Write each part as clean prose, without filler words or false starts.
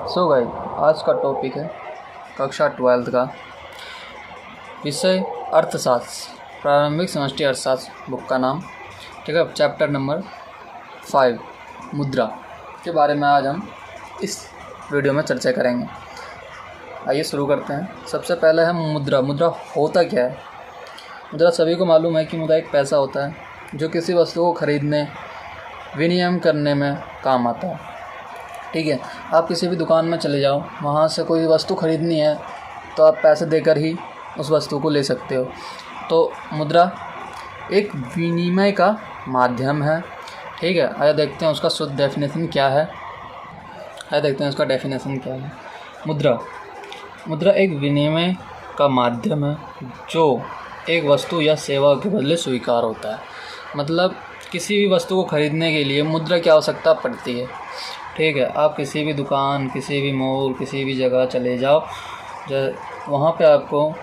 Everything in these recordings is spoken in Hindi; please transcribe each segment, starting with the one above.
सो गाइस, आज का टॉपिक है कक्षा 12th का विषय अर्थशास्त्र, प्रारंभिक समष्टि अर्थशास्त्र बुक का नाम। ठीक है, चैप्टर नंबर 5 मुद्रा के बारे में आज हम इस वीडियो में चर्चा करेंगे। आइए शुरू करते हैं। सबसे पहले है मुद्रा। मुद्रा होता क्या है? मुद्रा सभी को मालूम है कि मुद्रा एक पैसा होता है जो किसी वस्तु को खरीदने, विनिमय करने में काम आता है। ठीक है, आप किसी भी दुकान में चले जाओ, वहाँ से कोई वस्तु खरीदनी है तो आप पैसे देकर ही उस वस्तु को ले सकते हो। तो मुद्रा एक विनिमय का माध्यम है। ठीक है, आइए देखते हैं उसका शुद्ध डेफिनेशन क्या है। मुद्रा एक विनिमय का माध्यम है जो एक वस्तु या सेवा के बदले स्वीकार होता है। मतलब किसी भी वस्तु को खरीदने के लिए मुद्रा की आवश्यकता पड़ती है। ठीक है, आप किसी भी दुकान, किसी भी मॉल, किसी भी जगह चले जाओ, वहाँ पे आपको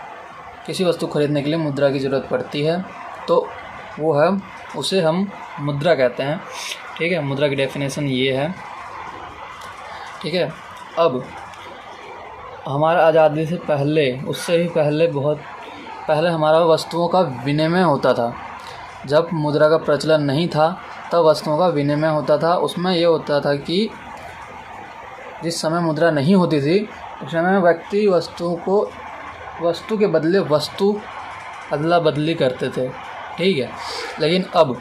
किसी वस्तु खरीदने के लिए मुद्रा की ज़रूरत पड़ती है, तो वो है, उसे हम मुद्रा कहते हैं। ठीक है, मुद्रा की डेफिनेशन ये है। ठीक है, अब हमारा आज़ादी से पहले, उससे भी पहले, बहुत पहले हमारा वस्तुओं का विनिमय होता था। जब मुद्रा का प्रचलन नहीं था तब वस्तुओं का विनिमय होता था। उसमें ये होता था कि जिस समय मुद्रा नहीं होती थी उस समय व्यक्ति वस्तु के बदले वस्तु अदला बदली करते थे। ठीक है, लेकिन अब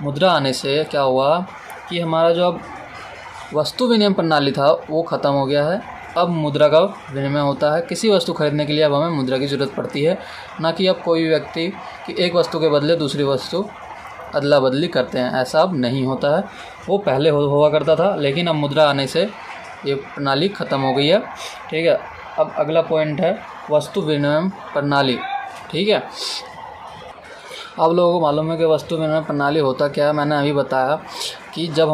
मुद्रा आने से क्या हुआ कि हमारा जो अब वस्तु विनिमय प्रणाली था वो ख़त्म हो गया है। अब मुद्रा का विनिमय होता है। किसी वस्तु खरीदने के लिए अब हमें मुद्रा की ज़रूरत पड़ती है, ना कि अब कोई व्यक्ति कि एक वस्तु के बदले दूसरी वस्तु अदला बदली करते हैं। ऐसा अब नहीं होता है। वो पहले हुआ करता था, लेकिन अब मुद्रा आने से ये प्रणाली ख़त्म हो गई है। ठीक है, अब अगला पॉइंट है वस्तु विनिमय प्रणाली। ठीक है, आप लोगों को मालूम है कि वस्तु विनिमय प्रणाली होता क्या है। मैंने अभी बताया कि जब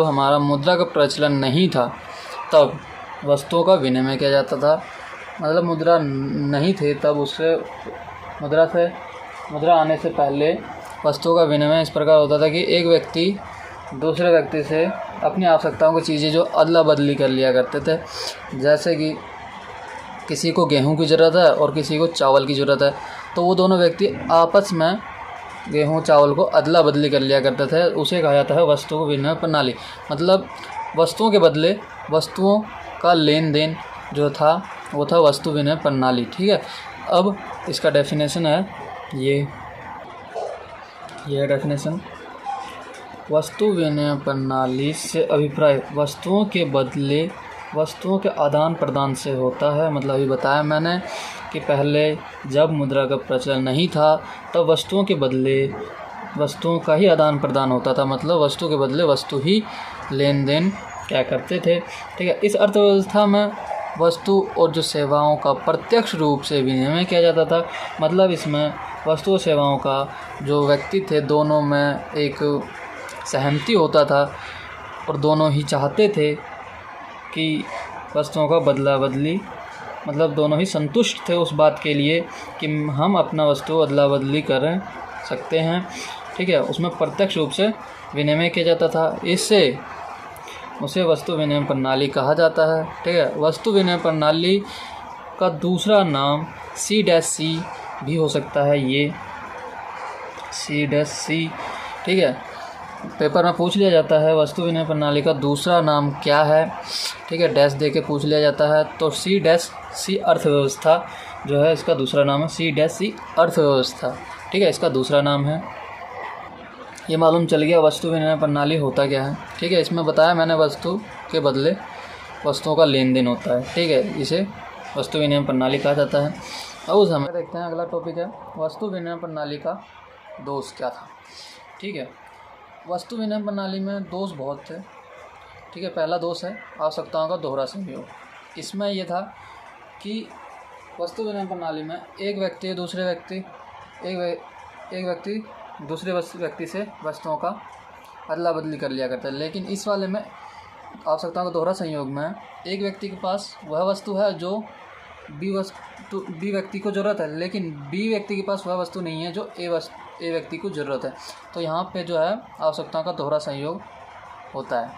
हमारा मुद्रा का प्रचलन नहीं था तब वस्तुओं का विनिमय किया जाता था। मतलब मुद्रा नहीं थे तब उससे मुद्रा आने से पहले वस्तुओं का विनिमय इस प्रकार होता था कि एक व्यक्ति दूसरे व्यक्ति से अपनी आवश्यकताओं की चीज़ें जो अदला बदली कर लिया करते थे। जैसे कि किसी को गेहूं की ज़रूरत है और किसी को चावल की ज़रूरत है, तो वो दोनों व्यक्ति आपस में गेहूं चावल को अदला बदली कर लिया करते थे। उसे कहा जाता है वस्तु विनिमय प्रणाली। मतलब वस्तुओं के बदले वस्तुओं का लेन देन जो था वो था वस्तु विनिमय प्रणाली। ठीक है, अब इसका डेफिनेशन है ये डेफिनेशन। वस्तु विनिमय प्रणाली से अभिप्राय वस्तुओं के बदले वस्तुओं के आदान प्रदान से होता है। मतलब अभी बताया मैंने कि पहले जब मुद्रा का प्रचलन नहीं था तब वस्तुओं के बदले वस्तुओं का ही आदान प्रदान होता था। मतलब वस्तु के बदले वस्तु ही लेन देन क्या करते थे। ठीक है, इस अर्थव्यवस्था में वस्तु और जो सेवाओं का प्रत्यक्ष रूप से विनिमय किया जाता था। मतलब इसमें वस्तु और सेवाओं का जो व्यक्ति थे दोनों में एक सहमति होता था और दोनों ही चाहते थे कि वस्तुओं का बदला बदली, मतलब दोनों ही संतुष्ट थे उस बात के लिए कि हम अपना वस्तु अदला बदली कर सकते हैं। ठीक है, उसमें प्रत्यक्ष रूप से विनिमय किया जाता था। इससे उसे वस्तु विनिमय प्रणाली कहा जाता है। ठीक है, वस्तु विनिमय प्रणाली का दूसरा नाम C-C भी हो सकता है। ये C-C। ठीक है, पेपर में पूछ लिया जाता है वस्तु विनिमय प्रणाली का दूसरा नाम क्या है। ठीक है, डैश दे के पूछ लिया जाता है। तो C-C अर्थव्यवस्था जो है इसका दूसरा नाम है। C-C अर्थव्यवस्था। ठीक है, इसका दूसरा नाम है। ये मालूम चल गया वस्तु विनिमय प्रणाली होता क्या है। ठीक है, इसमें बताया मैंने वस्तु के बदले वस्तुओं का लेन देन होता है। ठीक है, इसे वस्तु विनिमय प्रणाली कहा जाता है। अब हमें देखते हैं अगला टॉपिक है वस्तु विनिमय प्रणाली का दोष क्या था। ठीक है, वस्तु विनिमय प्रणाली में दोष बहुत थे। ठीक है, पहला दोष है आवश्यकताओं का दोहरा संयोग। इसमें यह था कि वस्तु विनिमय प्रणाली में एक व्यक्ति दूसरे व्यक्ति से वस्तुओं का अदला बदली कर लिया करता है। लेकिन इस वाले में आवश्यकताओं का दोहरा संयोग में एक व्यक्ति के पास वह वस्तु है जो बी व्यक्ति को ज़रूरत है, लेकिन बी व्यक्ति के पास वह वस्तु नहीं है जो ए व्यक्ति को ज़रूरत है। तो यहाँ पे जो है आवश्यकताओं का दोहरा संयोग होता है।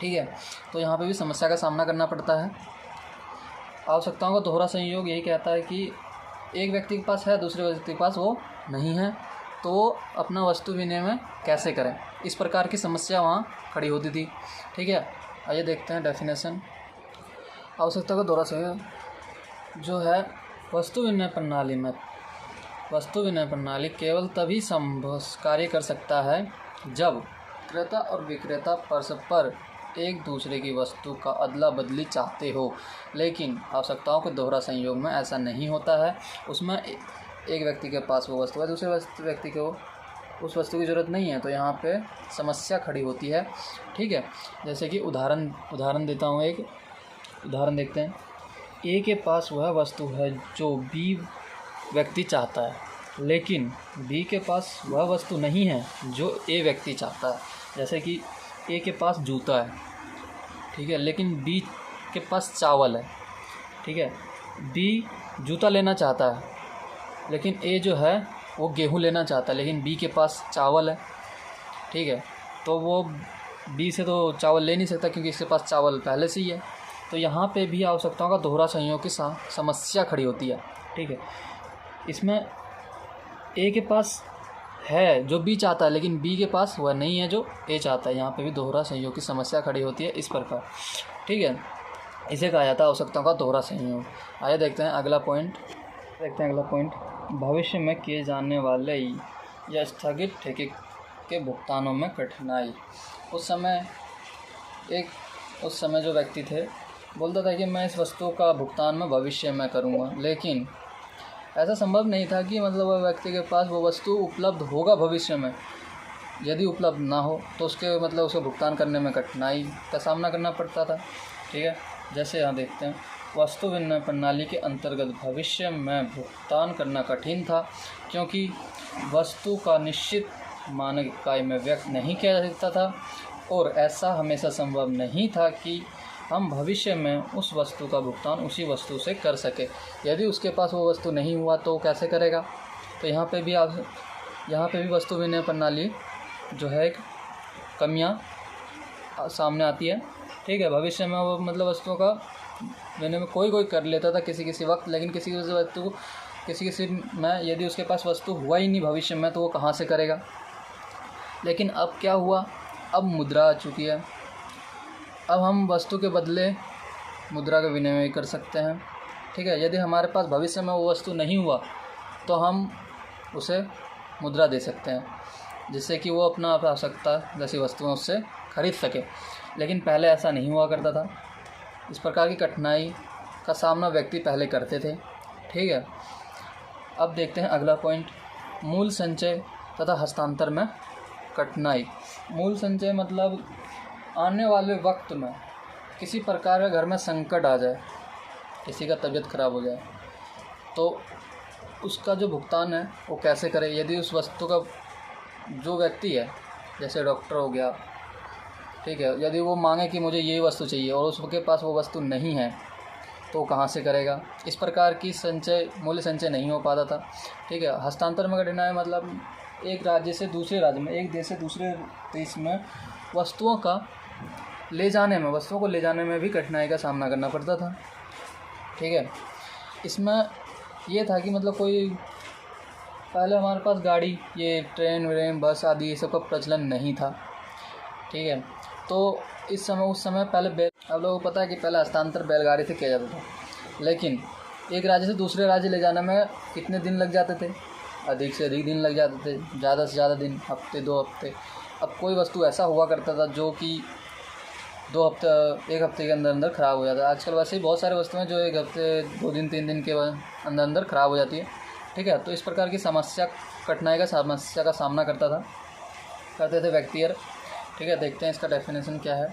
ठीक है। तो यहाँ पे भी समस्या का सामना करना पड़ता है। आवश्यकताओं का दोहरा संयोग यही कहता है कि एक व्यक्ति के पास है, दूसरे व्यक्ति के पास वो नहीं है, तो वो अपना वस्तु विनिमय कैसे करें, इस प्रकार की समस्या वहाँ खड़ी होती थी। ठीक है, आइए देखते हैं डेफिनेशन। आवश्यकता का दोहरा संयोग जो है, वस्तु विनिमय प्रणाली में वस्तु विनिमय प्रणाली केवल तभी कार्य कर सकता है जब क्रेता और विक्रेता परस्पर एक दूसरे की वस्तु का अदला बदली चाहते हो। लेकिन आवश्यकताओं के दोहरा संयोग में ऐसा नहीं होता है। उसमें एक व्यक्ति के पास वो वस्तु है, दूसरे व्यक्ति को उस वस्तु की ज़रूरत नहीं है, तो यहाँ पे समस्या खड़ी होती है। ठीक है, जैसे कि उदाहरण देता हूँ। एक उदाहरण देखते हैं। ए के पास वह वस्तु है जो बी व्यक्ति चाहता है, लेकिन बी के पास वह वस्तु नहीं है जो ए व्यक्ति चाहता है। जैसे कि ए के पास जूता है, ठीक है, लेकिन बी के पास चावल है। ठीक है, बी जूता लेना चाहता है, लेकिन ए जो है वो गेहूँ लेना चाहता है, लेकिन बी के पास चावल है। ठीक है, तो वो बी से तो चावल ले नहीं सकता क्योंकि इसके पास चावल पहले से ही है। तो यहाँ पे भी आवश्यकताओं का दोहरा संयोग की समस्या खड़ी होती है। ठीक है, इसमें ए के पास है जो बी चाहता है, लेकिन बी के पास वह नहीं है जो ए चाहता है। यहाँ पे भी दोहरा संयोग की समस्या खड़ी होती है इस प्रकार। ठीक है, इसे कहा जाता है आवश्यकताओं का दोहरा संयोग। आइए देखते हैं अगला पॉइंट। भविष्य में किए जाने वाले या स्थगित ठेके के भुगतानों में कठिनाई। उस समय जो व्यक्ति थे बोलता था कि मैं इस वस्तु का भुगतान मैं भविष्य में करूँगा, लेकिन ऐसा संभव नहीं था कि मतलब वह व्यक्ति के पास वो वस्तु उपलब्ध होगा भविष्य में। यदि उपलब्ध ना हो तो उसके उसको भुगतान करने में कठिनाई का सामना करना पड़ता था। ठीक है, जैसे यहाँ देखते हैं, वस्तु विनिमय प्रणाली के अंतर्गत भविष्य में भुगतान करना कठिन था, क्योंकि वस्तु का निश्चित मानक इकाई में व्यक्त नहीं किया जा सकता था, और ऐसा हमेशा संभव नहीं था कि हम भविष्य में उस वस्तु का भुगतान उसी वस्तु से कर सके। यदि उसके पास वो वस्तु नहीं हुआ तो कैसे करेगा। तो यहाँ पे भी वस्तु विनिमय प्रणाली जो है एक कमियाँ सामने आती है। ठीक है, भविष्य में वो वस्तुओं का विनिमय कोई कर लेता था किसी वक्त, लेकिन किसी में यदि उसके पास वस्तु हुआ ही नहीं भविष्य में, तो वो कहाँ से करेगा। लेकिन अब क्या हुआ, अब मुद्रा आ चुकी है। अब हम वस्तु के बदले मुद्रा का विनिमय कर सकते हैं। ठीक है, यदि हमारे पास भविष्य में वो वस्तु नहीं हुआ तो हम उसे मुद्रा दे सकते हैं, जिससे कि वो अपना आवश्यकता जैसी वस्तुएं उससे खरीद सके। लेकिन पहले ऐसा नहीं हुआ करता था। इस प्रकार की कठिनाई का सामना व्यक्ति पहले करते थे। ठीक है, अब देखते हैं अगला पॉइंट, मूल संचय तथा हस्तांतर में कठिनाई। मूल संचय आने वाले वक्त में किसी प्रकार का घर में संकट आ जाए, किसी का तबीयत खराब हो जाए, तो उसका जो भुगतान है वो कैसे करें। यदि उस वस्तु का जो व्यक्ति है, जैसे डॉक्टर हो गया, ठीक है, यदि वो मांगे कि मुझे ये वस्तु चाहिए और उसके पास वो वस्तु नहीं है, तो कहाँ से करेगा। इस प्रकार की मूल्य संचय नहीं हो पाता था। ठीक है, हस्तांतर में कठिनाई एक राज्य से दूसरे राज्य में, एक देश से दूसरे देश में वस्तुओं को ले जाने में भी कठिनाई का सामना करना पड़ता था। ठीक है, इसमें ये था कि कोई पहले हमारे पास गाड़ी, ये ट्रेन बस आदि ये सब का प्रचलन नहीं था। ठीक है, तो उस समय पहले आप लोगों को पता है कि पहले हस्तांतर बैलगाड़ी से किया जाता था, लेकिन एक राज्य से दूसरे राज्य ले जाने में कितने दिन लग जाते थे, अधिक से अधिक दिन लग जाते थे, ज़्यादा से ज़्यादा दिन, हफ्ते 2 हफ्ते। अब कोई वस्तु ऐसा हुआ करता था जो कि 1 हफ्ते के अंदर ख़राब हो जाता है। आजकल वैसे ही बहुत सारे वस्तुएं जो 1 हफ्ते 2 दिन 3 दिन के अंदर ख़राब हो जाती है। ठीक है, तो इस प्रकार की समस्या का सामना करते थे व्यक्ति। ठीक है, देखते हैं इसका डेफिनेशन क्या है।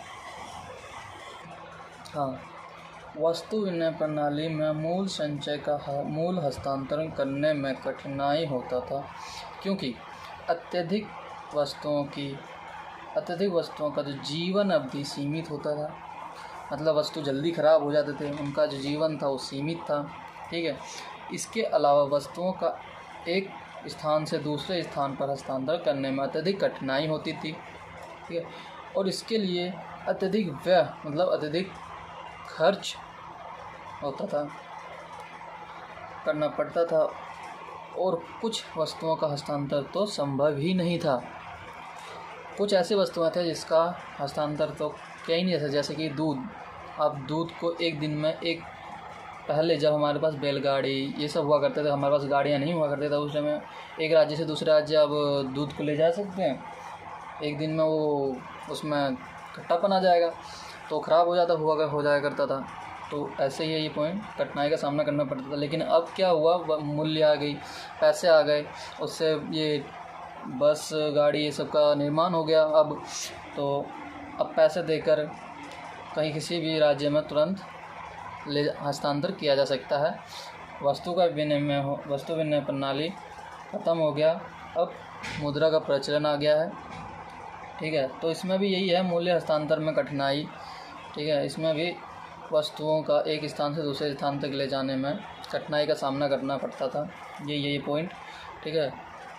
हाँ, वस्तु विनिमय प्रणाली में मूल संचय का मूल हस्तांतरण करने में कठिनाई होता था, क्योंकि अत्यधिक वस्तुओं का जो जीवन अवधि सीमित होता था। वस्तु जल्दी ख़राब हो जाते थे, उनका जो जीवन था वो सीमित था। ठीक है, इसके अलावा वस्तुओं का एक स्थान से दूसरे स्थान पर हस्तांतरण करने में अत्यधिक कठिनाई होती थी। ठीक है, और इसके लिए अत्यधिक व्यय मतलब अत्यधिक खर्च होता था, करना पड़ता था, और कुछ वस्तुओं का हस्तांतर तो संभव ही नहीं था। कुछ ऐसी वस्तुएं थे जिसका हस्तांतर तो क्या ही नहीं था, जैसे कि दूध। अब दूध को एक दिन में पहले जब हमारे पास बैलगाड़ी ये सब हुआ करते थे, हमारे पास गाड़ियाँ नहीं हुआ करते थे उस समय, एक राज्य से दूसरे राज्य अब दूध को ले जा सकते हैं, एक दिन में वो उसमें खट्टापन आ जाएगा तो ख़राब हो जाया करता था। तो ऐसे ही है ये पॉइंट, कठिनाई का सामना करना पड़ता था। लेकिन अब क्या हुआ, मूल्य आ गई, पैसे आ गए, उससे ये बस गाड़ी ये सब का निर्माण हो गया। अब पैसे देकर कहीं किसी भी राज्य में तुरंत हस्तांतर किया जा सकता है। वस्तु विनिमय प्रणाली ख़त्म हो गया, अब मुद्रा का प्रचलन आ गया है। ठीक है, तो इसमें भी यही है, मूल्य हस्तांतर में कठिनाई। ठीक है, इसमें भी वस्तुओं का एक स्थान से दूसरे स्थान तक ले जाने में कठिनाई का सामना करना पड़ता था। यही पॉइंट। ठीक है,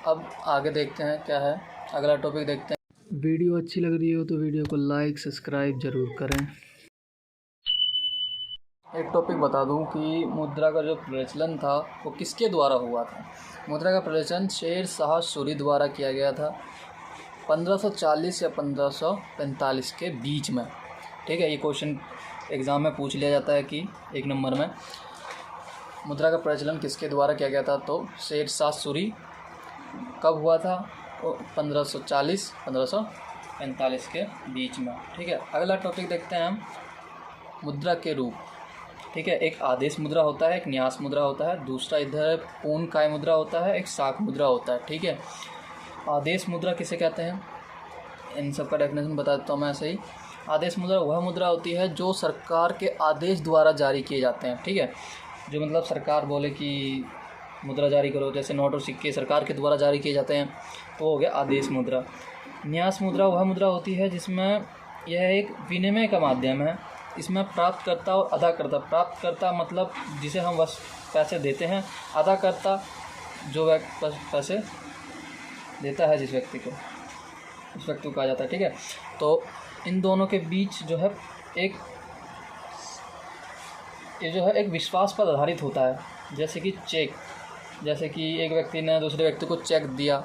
अब आगे देखते हैं क्या है, अगला टॉपिक देखते हैं। वीडियो अच्छी लग रही हो तो वीडियो को लाइक सब्सक्राइब ज़रूर करें। एक टॉपिक बता दूं कि मुद्रा का जो प्रचलन था वो किसके द्वारा हुआ था। मुद्रा का प्रचलन शेर शाह सूरी द्वारा किया गया था 1540 या 1545 के बीच में। ठीक है, ये क्वेश्चन एग्ज़ाम में पूछ लिया जाता है कि 1 नंबर में मुद्रा का प्रचलन किसके द्वारा किया गया था, तो शेर शाह सूरी। कब हुआ था, 1540-1545 के बीच में। ठीक है, अगला टॉपिक देखते हैं हम, मुद्रा के रूप। ठीक है, एक आदेश मुद्रा होता है, एक न्यास मुद्रा होता है, दूसरा इधर पूर्णकाय मुद्रा होता है, एक शाक मुद्रा होता है। ठीक है, आदेश मुद्रा किसे कहते हैं, इन सब का डेफिनेशन बता देता हूँ मैं ऐसे ही। आदेश मुद्रा वह मुद्रा होती है जो सरकार के आदेश द्वारा जारी किए जाते हैं। ठीक है, जो मतलब सरकार बोले कि मुद्रा जारी करो, जैसे नोट और सिक्के सरकार के द्वारा जारी किए जाते हैं, तो हो गया आदेश मुद्रा। न्यास मुद्रा वह मुद्रा होती है जिसमें यह एक विनिमय का माध्यम है, इसमें प्राप्तकर्ता और अदाकर्ता। प्राप्तकर्ता मतलब जिसे हम बस पैसे देते हैं, अदाकर्ता जो पैसे देता है जिस व्यक्ति को, उस व्यक्ति को कहा जाता है। ठीक है, तो इन दोनों के बीच जो है एक विश्वास पर आधारित होता है। जैसे कि चेक, जैसे कि एक व्यक्ति ने दूसरे व्यक्ति को चेक दिया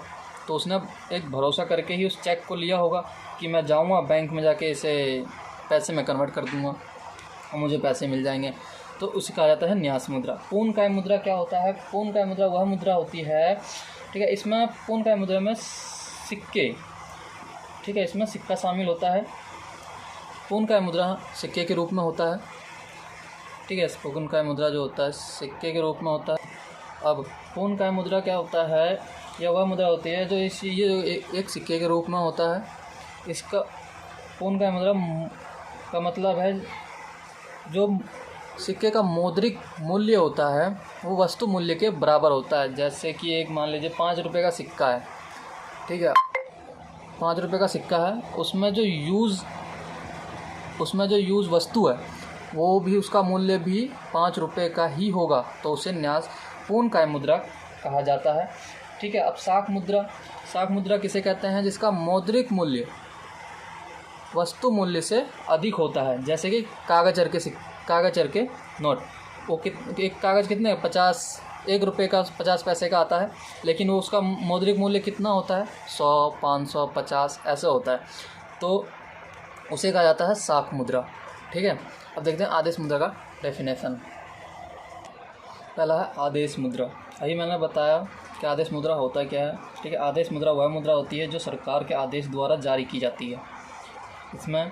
तो उसने एक भरोसा करके ही उस चेक को लिया होगा कि मैं जाऊंगा बैंक में, जाके इसे पैसे में कन्वर्ट कर दूंगा और मुझे पैसे मिल जाएंगे, तो उसे कहा जाता है न्यास मुद्रा। पूर्णकाय मुद्रा क्या होता है, पूर्णकाय मुद्रा वह मुद्रा होती है, ठीक है, इसमें पूर्णकाय मुद्रा में सिक्के, ठीक है, इसमें सिक्का शामिल होता है। पूर्णकाय मुद्रा सिक्के के रूप में होता है। ठीक है, पूर्णकाय मुद्रा जो होता है सिक्के के रूप में होता है। अब पूर्णकाय मुद्रा क्या होता है, यह वह मुद्रा होती है जो एक सिक्के के रूप में होता है। इसका पूर्णकाय मुद्रा का मतलब है जो सिक्के का मौद्रिक मूल्य होता है वो वस्तु मूल्य के बराबर होता है। जैसे कि एक मान लीजिए 5 रुपये का सिक्का है, ठीक है, 5 रुपये का सिक्का है, उसमें जो यूज़ वस्तु है वो भी, उसका मूल्य भी 5 रुपये का ही होगा, तो उसे न्यास पूर्णकाय मुद्रा कहा जाता है। ठीक है, अब शाक मुद्रा किसे कहते हैं, जिसका मौद्रिक मूल्य वस्तु मूल्य से अधिक होता है। जैसे कि कागज़ के नोट, वो एक कागज़ कितने 1 रुपये का 50 पैसे का आता है, लेकिन वो उसका मौद्रिक मूल्य कितना होता है 100, 500, 50 ऐसे होता है, तो उसे कहा जाता है शाक मुद्रा। ठीक है, अब देखते हैं आदेश मुद्रा का डेफिनेशन। पहला है आदेश मुद्रा। अभी मैंने बताया कि आदेश मुद्रा होता क्या है। ठीक है, आदेश मुद्रा वह मुद्रा होती है जो सरकार के आदेश द्वारा जारी की जाती है। इसमें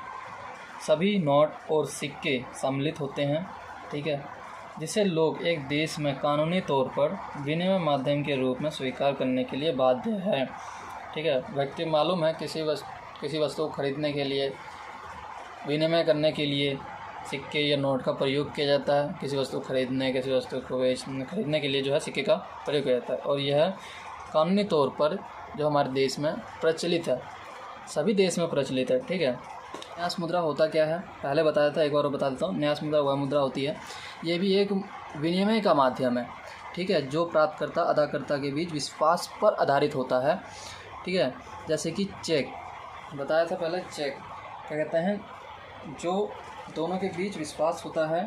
सभी नोट और सिक्के सम्मिलित होते हैं। ठीक है, जिसे लोग एक देश में कानूनी तौर पर विनिमय माध्यम के रूप में स्वीकार करने के लिए बाध्य है। ठीक है, व्यक्ति मालूम है किसी वस्तु को खरीदने के लिए, विनिमय करने के लिए सिक्के या नोट का प्रयोग किया जाता है। किसी वस्तु को खरीदने के लिए जो है सिक्के का प्रयोग किया जाता है, और यह कानूनी तौर पर जो हमारे देश में प्रचलित है, सभी देश में प्रचलित है। ठीक है, न्यास मुद्रा होता क्या है पहले बताया था, एक बार बता देता हूँ। न्यास मुद्रा वह मुद्रा होती है, ये भी एक विनिमय का माध्यम है। ठीक है, जो प्राप्तकर्ता अदाकर्ता के बीच विश्वास पर आधारित होता है। ठीक है, जैसे कि चेक बताया था पहले, क्या कहते हैं, जो दोनों के बीच विश्वास होता है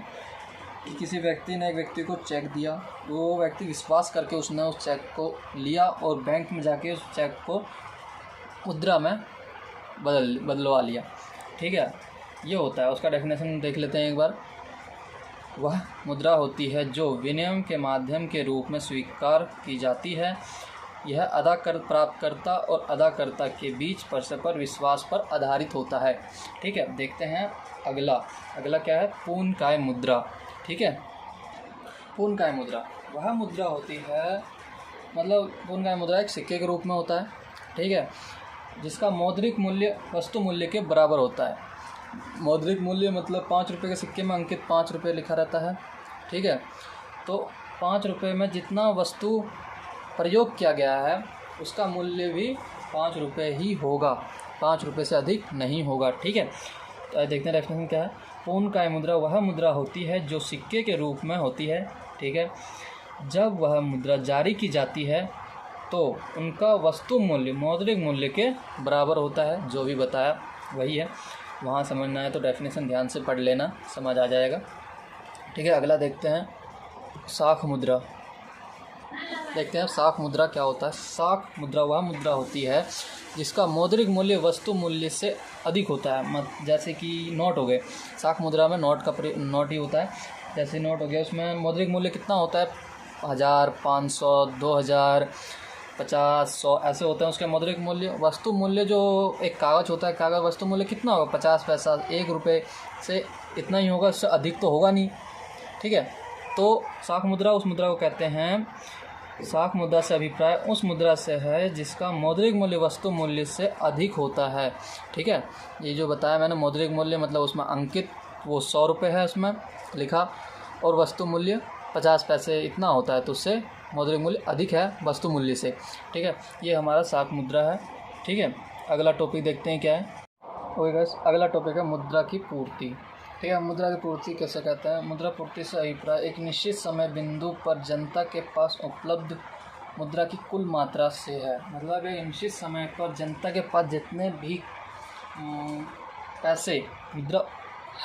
कि किसी व्यक्ति ने एक व्यक्ति को चेक दिया, वो व्यक्ति विश्वास करके उसने उस चेक को लिया और बैंक में जाके उस चेक को मुद्रा में बदलवा लिया। ठीक है, ये होता है। उसका डेफिनेशन देख लेते हैं एक बार। वह मुद्रा होती है जो विनिमय के माध्यम के रूप में स्वीकार की जाती है। यह प्राप्तकर्ता और अदाकर्ता के बीच परस्पर विश्वास पर आधारित होता है। ठीक है, देखते हैं अगला क्या है, पूर्णकाय मुद्रा। ठीक है, पूर्णकाय मुद्रा वह मुद्रा होती है, मतलब पूर्णकाय मुद्रा एक सिक्के के रूप में होता है। ठीक है, जिसका मौद्रिक मूल्य वस्तु मूल्य के बराबर होता है। मौद्रिक मूल्य मतलब 5 रुपये के सिक्के में अंकित 5 रुपये लिखा रहता है। ठीक है, तो 5 रुपये में जितना वस्तु प्रयोग किया गया है उसका मूल्य भी 5 रुपये ही होगा, 5 रुपये से अधिक नहीं होगा। ठीक है, तो देखते हैं डेफिनेशन क्या है। पूर्णकाय मुद्रा वह मुद्रा होती है जो सिक्के के रूप में होती है। ठीक है, जब वह मुद्रा जारी की जाती है तो उनका वस्तु मूल्य मौद्रिक मूल्य के बराबर होता है। जो भी बताया वही है, वहाँ समझना है तो डेफिनेशन ध्यान से पढ़ लेना, समझ आ जाएगा। ठीक है, अगला देखते हैं साख मुद्रा। देखते हैं साख मुद्रा क्या होता है। साख मुद्रा वह मुद्रा होती है जिसका मौद्रिक मूल्य वस्तु मूल्य से अधिक होता है। जैसे कि नोट हो गए, साख मुद्रा में नोट ही होता है। जैसे नोट हो गया, उसमें मौद्रिक मूल्य कितना होता है, 1000, 500, 2000, 50, 100 ऐसे होते हैं उसके मौद्रिक मूल्य। वस्तु मूल्य जो एक कागज़ होता है, कागज़ वस्तु मूल्य कितना होगा, 50 पैसा, 1 रुपये से इतना ही होगा, इससे अधिक तो होगा नहीं। ठीक है, तो साख मुद्रा उस मुद्रा को कहते हैं। साख मुद्रा से अभिप्राय उस मुद्रा से है जिसका मौद्रिक मूल्य वस्तु मूल्य से अधिक होता है। ठीक है, ये जो बताया मैंने, मौद्रिक मूल्य मतलब उसमें अंकित वो 100 रुपये है उसमें लिखा, और वस्तु मूल्य 50 पैसे इतना होता है, तो उससे मौद्रिक मूल्य अधिक है वस्तु मूल्य से। ठीक है, ये हमारा साख मुद्रा है। ठीक है, अगला टॉपिक देखते हैं क्या है। ओके गाइस, अगला टॉपिक है मुद्रा की पूर्ति। ठीक है, मुद्रा की पूर्ति कैसे कहते हैं। मुद्रा पूर्ति से अभिप्राय एक निश्चित समय बिंदु पर जनता के पास उपलब्ध मुद्रा की कुल मात्रा से है। मतलब एक निश्चित समय पर जनता के पास जितने भी पैसे मुद्रा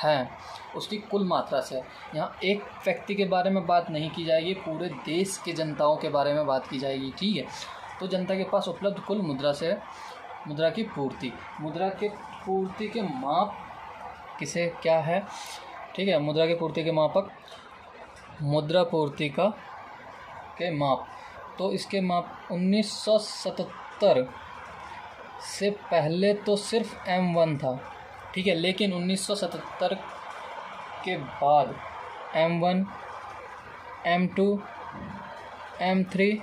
हैं उसकी कुल मात्रा से। यहाँ एक व्यक्ति के बारे में बात नहीं की जाएगी, पूरे देश के जनताओं के बारे में बात की जाएगी। ठीक है, तो जनता के पास उपलब्ध कुल मुद्रा से मुद्रा की पूर्ति। मुद्रा के पूर्ति के माप किसे क्या है। ठीक है, मुद्रा की पूर्ति के मापक, मुद्रा पूर्ति के माप, तो इसके माप 1977 से पहले तो सिर्फ M1 था। ठीक है, लेकिन 1977 के बाद M1, M2, M3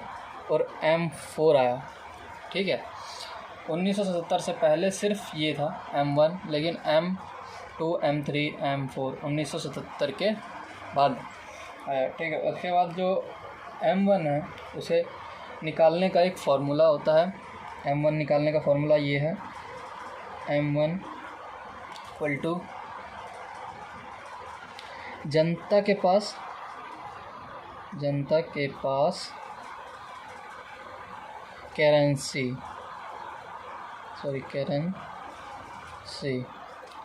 और M4 आया। ठीक है, 1977 से पहले सिर्फ ये था M1, लेकिन M2, M3, M4 1977 के बाद आया। ठीक है, उसके बाद जो M1 है उसे निकालने का एक फार्मूला होता है। M1 निकालने का फार्मूला ये है, M1 इक्वल टू जनता के पास करेंसी,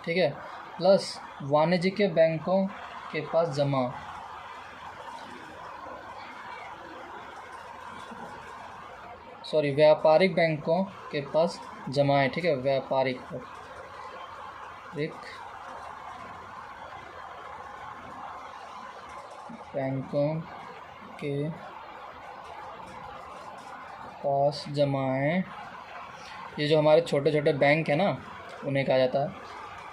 ठीक है, प्लस वाणिज्यिक बैंकों के पास जमा, व्यापारिक बैंकों के पास जमा है। ठीक है, व्यापारिक बैंकों के पास जमा है। ये जो हमारे छोटे छोटे बैंक है ना, उन्हें कहा जाता है।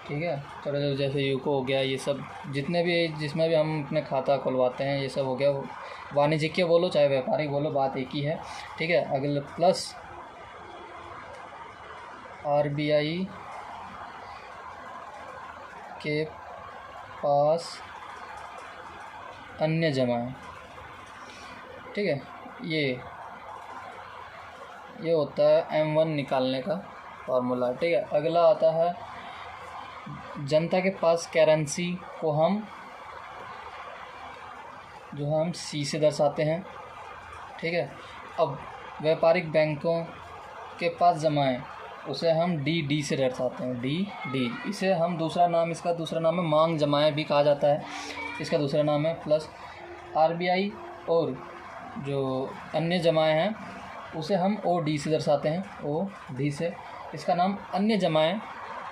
ठीक है, छोटे छोटे जैसे यूको हो गया, ये सब जितने भी जिसमें भी हम अपने खाता खुलवाते हैं, ये सब हो गया। वाणिज्यिक बोलो चाहे व्यापारिक बोलो, बात एक ही है। ठीक है, अगले प्लस RBI के पास अन्य जमाएं। ठीक है, ये होता है M1 निकालने का फॉर्मूला। ठीक है, अगला आता है जनता के पास करेंसी को हम C से दर्शाते हैं। ठीक है, अब व्यापारिक बैंकों के पास जमाएं उसे हम डी से दर्शाते हैं, डी। इसे हम इसका दूसरा नाम है मांग जमाएं भी कहा जाता है, इसका दूसरा नाम है। प्लस आरबीआई और जो अन्य जमाएं हैं उसे हम OD से दर्शाते हैं, OD से। इसका नाम अन्य जमाएं,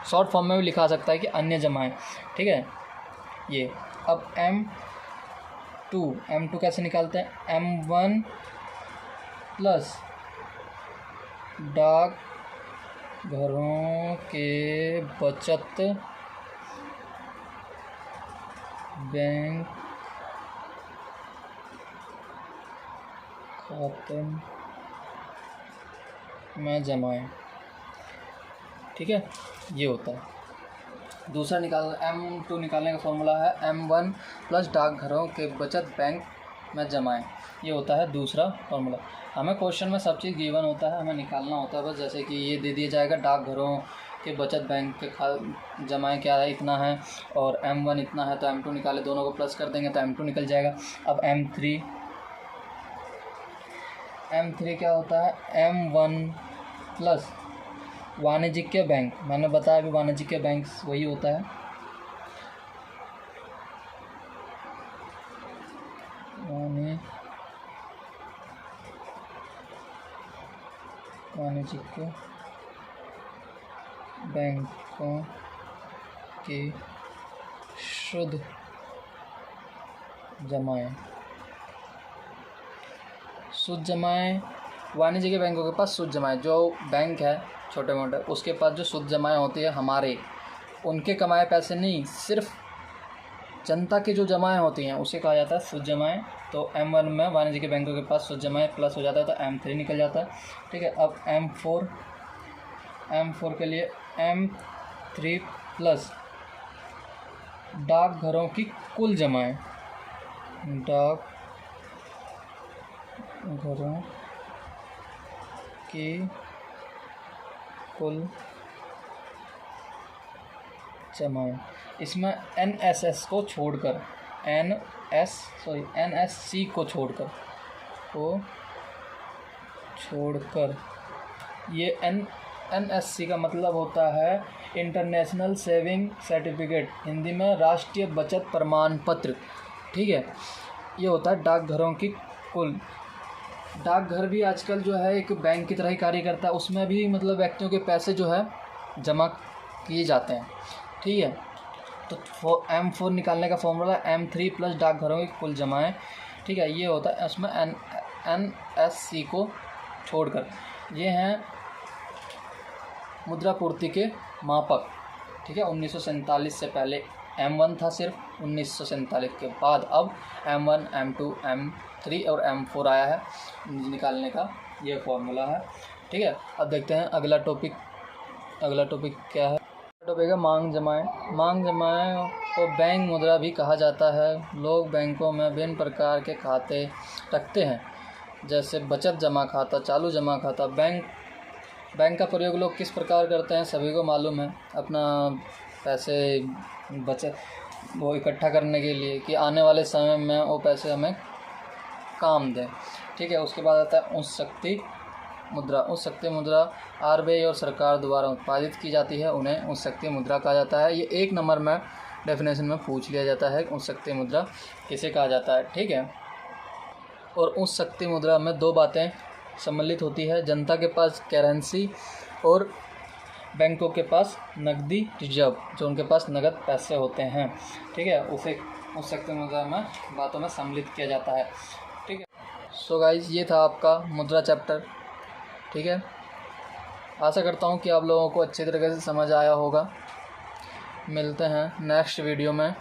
शॉर्ट फॉर्म में भी लिखा सकता है कि अन्य जमाएं, ठीक है। ये अब M2 कैसे निकालते हैं? M1 प्लस डाक घरों के बचत बैंक खाते में जमाएं, ठीक है, ये होता है। दूसरा M2 निकालने का फॉर्मूला है M1 प्लस डाकघरों के बचत बैंक में जमाएं, ये होता है दूसरा फॉर्मूला। हमें क्वेश्चन में सब चीज़ गिवन होता है, हमें निकालना होता है बस। जैसे कि ये दे दिया जाएगा डाकघरों के बचत बैंक के जमाएं क्या है, इतना है, और M1 इतना है, तो M2 निकाले, दोनों को प्लस कर देंगे तो M2 निकल जाएगा। अब M3 क्या होता है? M1 प्लस वाणिज्यिक बैंक, मैंने बताया अभी वाणिज्यिक बैंक वही होता है, वाणिज्यिक बैंकों की शुद्ध जमाएं। शुद्ध जमाएं, वाणिज्यिक बैंकों के पास शुद्ध जमाएं, जो बैंक है छोटे मोटे उसके पास जो शुद्ध जमाएं होती है हमारे, उनके कमाए पैसे नहीं, सिर्फ जनता की जो जमाएं होती हैं उसे कहा जाता है शुद्ध जमाएं। तो M1 में वाणिज्यिक बैंकों के पास शुद्ध जमाएं प्लस हो जाता है तो M3 निकल जाता है, ठीक है। अब M4 के लिए M3 प्लस डाकघरों की कुल जमाएं, डाकघरों की कुल जमाएं। इसमें NSC को छोड़कर ये NSC का मतलब होता है इंटरनेशनल सेविंग सर्टिफिकेट, हिंदी में राष्ट्रीय बचत प्रमाण पत्र, ठीक है। ये होता है डाकघरों की कुल। डाकघर भी आजकल जो है एक बैंक की तरह ही कार्य करता है, उसमें भी मतलब व्यक्तियों के पैसे जो है जमा किए जाते हैं, ठीक है। तो M4 निकालने का फॉर्मूला M3 प्लस डाकघरों की कुल जमाएं, ठीक है, ये होता है। इसमें NSC को छोड़कर ये हैं मुद्रापूर्ति के मापक, ठीक है। 1947 से पहले M1 था सिर्फ, 1947 के बाद अब M1, M2, M3 और M4 आया है निकालने का, ये फॉर्मूला है, ठीक है। अब देखते हैं अगला टॉपिक क्या है। टॉपिक है मांग जमाएं। मांग जमाएं को बैंक मुद्रा भी कहा जाता है। लोग बैंकों में विभिन्न प्रकार के खाते रखते हैं, जैसे बचत जमा खाता, चालू जमा खाता। बैंक का प्रयोग लोग किस प्रकार करते हैं सभी को मालूम है, अपना पैसे बचत वो इकट्ठा करने के लिए कि आने वाले समय में वो पैसे हमें काम दें, ठीक है। उसके बाद आता है उस शक्ति मुद्रा RBI और सरकार द्वारा उत्पादित की जाती है, उन्हें उस शक्ति मुद्रा कहा जाता है। ये 1 नंबर में डेफिनेशन में पूछ लिया जाता है उस शक्ति मुद्रा किसे कहा जाता है, ठीक है। और उस शक्ति मुद्रा में 2 बातें सम्मिलित होती है, जनता के पास करेंसी और बैंकों के पास नकदी रिजर्व, जो उनके पास नगद पैसे होते हैं, ठीक है। उसे उस शक्ति मुद्रा में बातों में सम्मिलित किया जाता है, ठीक है। सो गाइज, ये था आपका मुद्रा चैप्टर, ठीक है। आशा करता हूँ कि आप लोगों को अच्छी तरीके से समझ आया होगा। मिलते हैं नेक्स्ट वीडियो में।